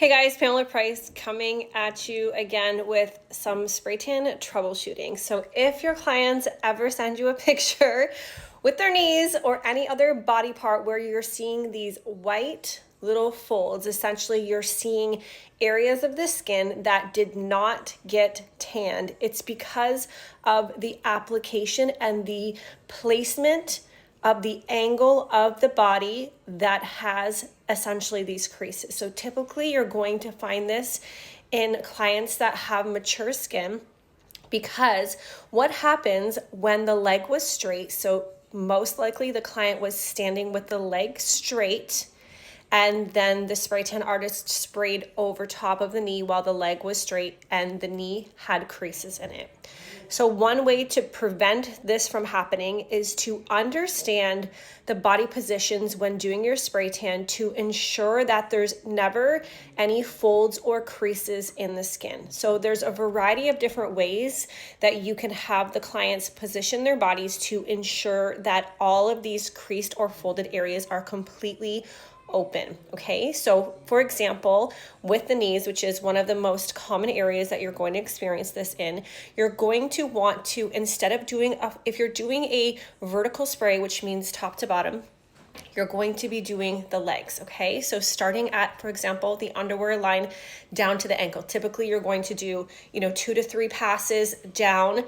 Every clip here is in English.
Hey guys, Pamela Price coming at you again with some spray tan troubleshooting. So if your clients ever send you a picture with their knees or any other body part where you're seeing these white little folds, essentially you're seeing areas of the skin that did not get tanned, it's because of the application and the placement of the angle of the body that has essentially these creases. So typically you're going to find this in clients that have mature skin, because what happens when the leg was straight, so most likely the client was standing with the leg straight, and then the spray tan artist sprayed over top of the knee while the leg was straight and the knee had creases in it. So one way to prevent this from happening is to understand the body positions when doing your spray tan to ensure that there's never any folds or creases in the skin. So there's a variety of different ways that you can have the clients position their bodies to ensure that all of these creased or folded areas are completely open. Okay, so for example, with the knees, which is one of the most common areas that you're going to experience this in, you're going to want to, instead of if you're doing a vertical spray, which means top to bottom, you're going to be doing the legs. Okay, so starting at, for example, the underwear line down to the ankle. Typically you're going to do 2 to 3 passes down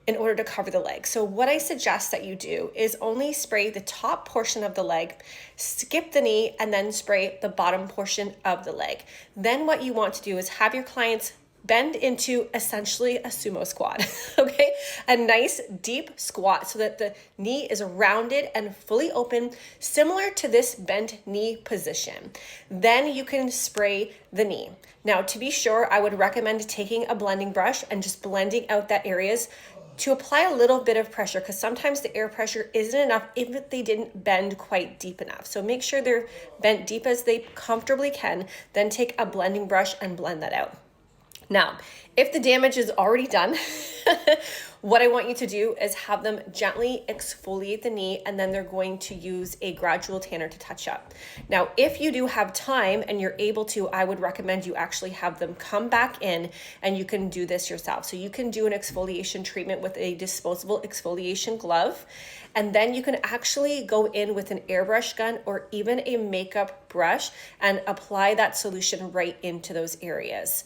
in order to cover the leg. So what I suggest that you do is only spray the top portion of the leg, skip the knee, and then spray the bottom portion of the leg. Then what you want to do is have your clients bend into essentially a sumo squat, okay? A nice deep squat so that the knee is rounded and fully open, similar to this bent knee position. Then you can spray the knee. Now, to be sure, I would recommend taking a blending brush and just blending out that areas to apply a little bit of pressure, because sometimes the air pressure isn't enough if they didn't bend quite deep enough. So make sure they're bent deep as they comfortably can, then take a blending brush and blend that out. Now, if the damage is already done, what I want you to do is have them gently exfoliate the knee, and then they're going to use a gradual tanner to touch up. Now, if you do have time and you're able to, I would recommend you actually have them come back in and you can do this yourself. So you can do an exfoliation treatment with a disposable exfoliation glove, and then you can actually go in with an airbrush gun or even a makeup brush and apply that solution right into those areas.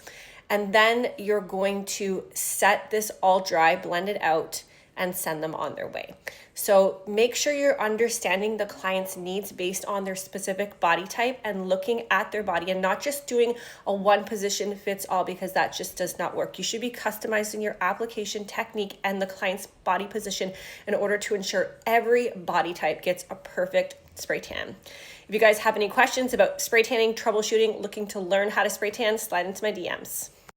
And then you're going to set this all dry, blend it out, and send them on their way. So make sure you're understanding the client's needs based on their specific body type and looking at their body, and not just doing a one position fits all, because that just does not work. You should be customizing your application technique and the client's body position in order to ensure every body type gets a perfect spray tan. If you guys have any questions about spray tanning, troubleshooting, looking to learn how to spray tan, slide into my DMs.